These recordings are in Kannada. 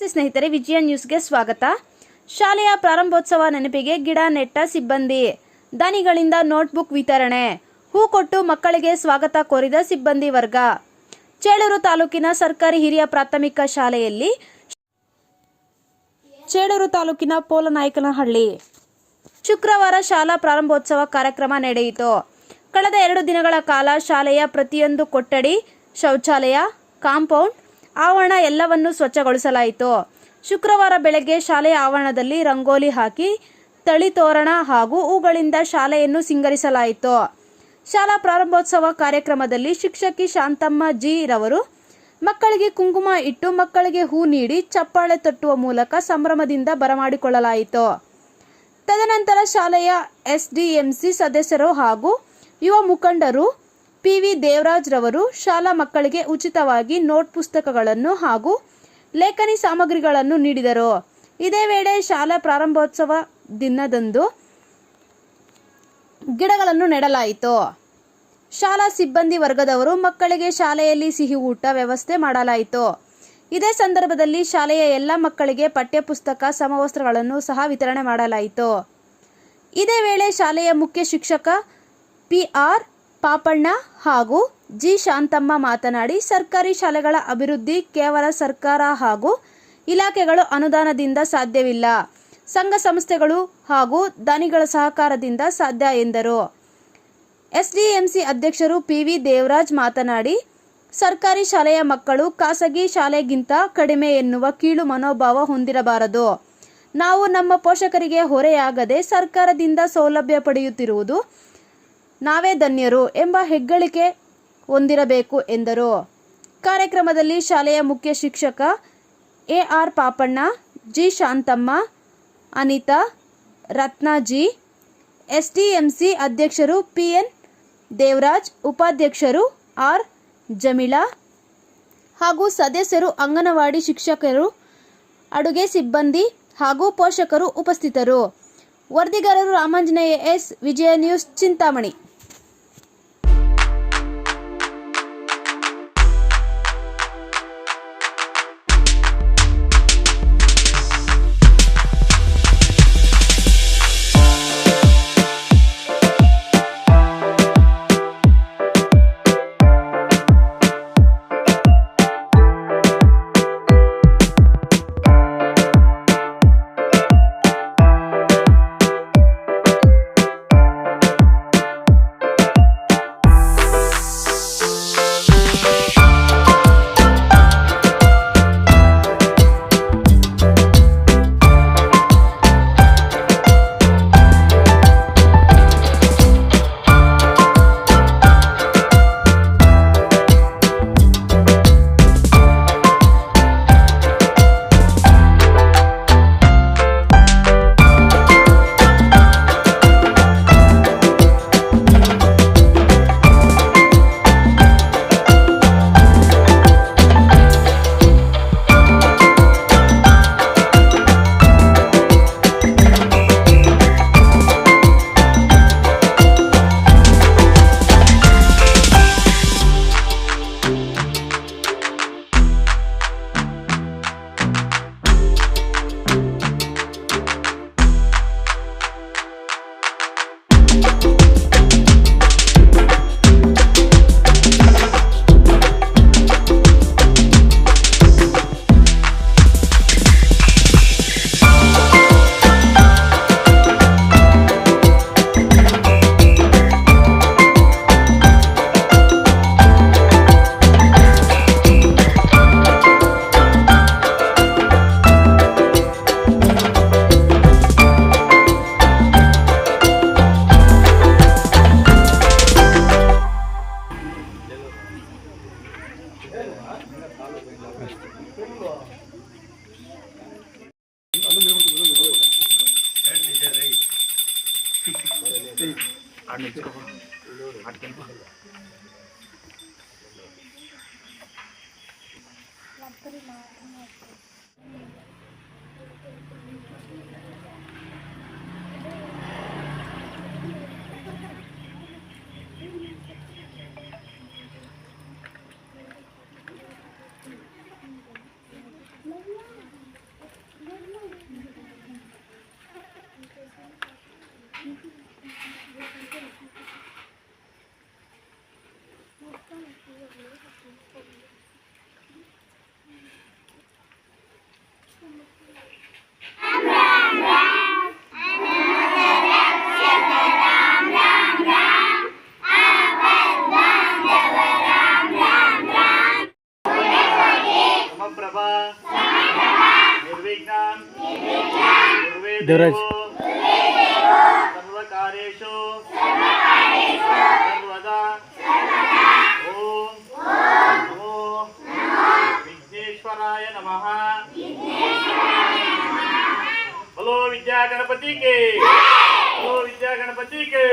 ನಮಸ್ತೆ ಸ್ನೇಹಿತರೆ, ವಿಜಯ ನ್ಯೂಸ್ಗೆ ಸ್ವಾಗತ. ಶಾಲೆಯ ಪ್ರಾರಂಭೋತ್ಸವ ನೆನಪಿಗೆ ಗಿಡ ನೆಟ್ಟ ಸಿಬ್ಬಂದಿ, ದಾನಿಗಳಿಂದ ನೋಟ್ಬುಕ್ ವಿತರಣೆ, ಹೂ ಕೊಟ್ಟು ಮಕ್ಕಳಿಗೆ ಸ್ವಾಗತ ಕೋರಿದ ಸಿಬ್ಬಂದಿ ವರ್ಗ. ಚೇಳೂರು ತಾಲೂಕಿನ ಸರ್ಕಾರಿ ಹಿರಿಯ ಪ್ರಾಥಮಿಕ ಶಾಲೆಯಲ್ಲಿ ಚೇಳೂರು ತಾಲೂಕಿನ ಪೋಲನಾಯಕನಹಳ್ಳಿ ಶುಕ್ರವಾರ ಶಾಲಾ ಪ್ರಾರಂಭೋತ್ಸವ ಕಾರ್ಯಕ್ರಮ ನಡೆಯಿತು. ಕಳೆದ 2 ದಿನಗಳ ಕಾಲ ಶಾಲೆಯ ಪ್ರತಿಯೊಂದು ಕೊಠಡಿ, ಶೌಚಾಲಯ, ಕಾಂಪೌಂಡ್, ಆವರಣ ಎಲ್ಲವನ್ನೂ ಸ್ವಚ್ಛಗೊಳಿಸಲಾಯಿತು. ಶುಕ್ರವಾರ ಬೆಳಗ್ಗೆ ಶಾಲೆಯ ಆವರಣದಲ್ಲಿ ರಂಗೋಲಿ ಹಾಕಿ ತಳಿ ತೋರಣ ಹಾಗೂ ಹೂಗಳಿಂದ ಶಾಲೆಯನ್ನು ಸಿಂಗರಿಸಲಾಯಿತು. ಶಾಲಾ ಪ್ರಾರಂಭೋತ್ಸವ ಕಾರ್ಯಕ್ರಮದಲ್ಲಿ ಶಿಕ್ಷಕಿ ಶಾಂತಮ್ಮ ಜಿ ರವರು ಮಕ್ಕಳಿಗೆ ಕುಂಕುಮ ಇಟ್ಟು ಮಕ್ಕಳಿಗೆ ಹೂ ನೀಡಿ ಚಪ್ಪಾಳೆ ತಟ್ಟುವ ಮೂಲಕ ಸಂಭ್ರಮದಿಂದ ಬರಮಾಡಿಕೊಳ್ಳಲಾಯಿತು. ತದನಂತರ ಶಾಲೆಯ ಎಸ್ಡಿಎಂಸಿ ಸದಸ್ಯರು ಹಾಗೂ ಯುವ ಮುಖಂಡರು ಪಿವಿ ದೇವರಾಜ್ ರವರು ಶಾಲಾ ಮಕ್ಕಳಿಗೆ ಉಚಿತವಾಗಿ ನೋಟ್ ಪುಸ್ತಕಗಳನ್ನು ಹಾಗೂ ಲೇಖನಿ ಸಾಮಗ್ರಿಗಳನ್ನು ನೀಡಿದರು. ಇದೇ ವೇಳೆ ಶಾಲಾ ಪ್ರಾರಂಭೋತ್ಸವ ದಿನದಂದು ಗಿಡಗಳನ್ನು ನೆಡಲಾಯಿತು. ಶಾಲಾ ಸಿಬ್ಬಂದಿ ವರ್ಗದವರು ಮಕ್ಕಳಿಗೆ ಶಾಲೆಯಲ್ಲಿ ಸಿಹಿ ಊಟ ವ್ಯವಸ್ಥೆ ಮಾಡಲಾಯಿತು. ಇದೇ ಸಂದರ್ಭದಲ್ಲಿ ಶಾಲೆಯ ಎಲ್ಲ ಮಕ್ಕಳಿಗೆ ಪಠ್ಯಪುಸ್ತಕ, ಸಮವಸ್ತ್ರಗಳನ್ನು ಸಹ ವಿತರಣೆ ಮಾಡಲಾಯಿತು. ಇದೇ ವೇಳೆ ಶಾಲೆಯ ಮುಖ್ಯ ಶಿಕ್ಷಕ PR ಪಾಪಣ್ಣ ಹಾಗೂ ಜಿ ಶಾಂತಮ್ಮ ಮಾತನಾಡಿ, ಸರ್ಕಾರಿ ಶಾಲೆಗಳ ಅಭಿವೃದ್ಧಿ ಕೇವಲ ಸರ್ಕಾರ ಹಾಗೂ ಇಲಾಖೆಗಳು ಅನುದಾನದಿಂದ ಸಾಧ್ಯವಿಲ್ಲ, ಸಂಘ ಸಂಸ್ಥೆಗಳು ಹಾಗೂ ದಾನಿಗಳ ಸಹಕಾರದಿಂದ ಸಾಧ್ಯ ಎಂದರು. ಎಸ್ಡಿಎಂಸಿ ಅಧ್ಯಕ್ಷರು ಪಿವಿ ದೇವರಾಜ್ ಮಾತನಾಡಿ, ಸರ್ಕಾರಿ ಶಾಲೆಯ ಮಕ್ಕಳು ಖಾಸಗಿ ಶಾಲೆಗಿಂತ ಕಡಿಮೆ ಎನ್ನುವ ಕೀಳು ಮನೋಭಾವ ಹೊಂದಿರಬಾರದು. ನಾವು ನಮ್ಮ ಪೋಷಕರಿಗೆ ಹೊರೆಯಾಗದೆ ಸರ್ಕಾರದಿಂದ ಸೌಲಭ್ಯ ಪಡೆಯುತ್ತಿರುವುದು ನಾವೇ ಧನ್ಯರು ಎಂಬ ಹೆಗ್ಗಳಿಕೆ ಹೊಂದಿರಬೇಕು ಎಂದರು. ಕಾರ್ಯಕ್ರಮದಲ್ಲಿ ಶಾಲೆಯ ಮುಖ್ಯ ಶಿಕ್ಷಕ AR Papanna, G Shanthamma, Anitha, Ratnaji, SDMC ಅಧ್ಯಕ್ಷರು PN ದೇವರಾಜ್, ಉಪಾಧ್ಯಕ್ಷರು R ಜಮೀಲಾ ಹಾಗೂ ಸದಸ್ಯರು, ಅಂಗನವಾಡಿ ಶಿಕ್ಷಕರು, ಅಡುಗೆ ಸಿಬ್ಬಂದಿ ಹಾಗೂ ಪೋಷಕರು ಉಪಸ್ಥಿತರು. ವರದಿಗಾರರು ರಾಮಾಂಜನೇಯ S, ವಿಜಯ ನ್ಯೂಸ್, ಚಿಂತಾಮಣಿ. ದೇವರಾಜ್ ಸರ್ವಕಾರ್ಯೇಷು ಸರ್ವದಾ ಓಂ ನಮೋ ವಿಘ್ನೇಶ್ವರಾಯ ನಮಃ. बोलो विद्या गणपति के, बोलो विद्या गणपति के.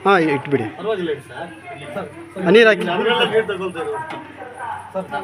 ಹಾಂ ಇಟ್ಬಿಡಿ ಪರವಾಗಿಲ್ಲ ಸರ್, ನೀರು ಹಾಕಿ ನೀರು ತಗೊಳ್ತಾರೆ ಸರ್.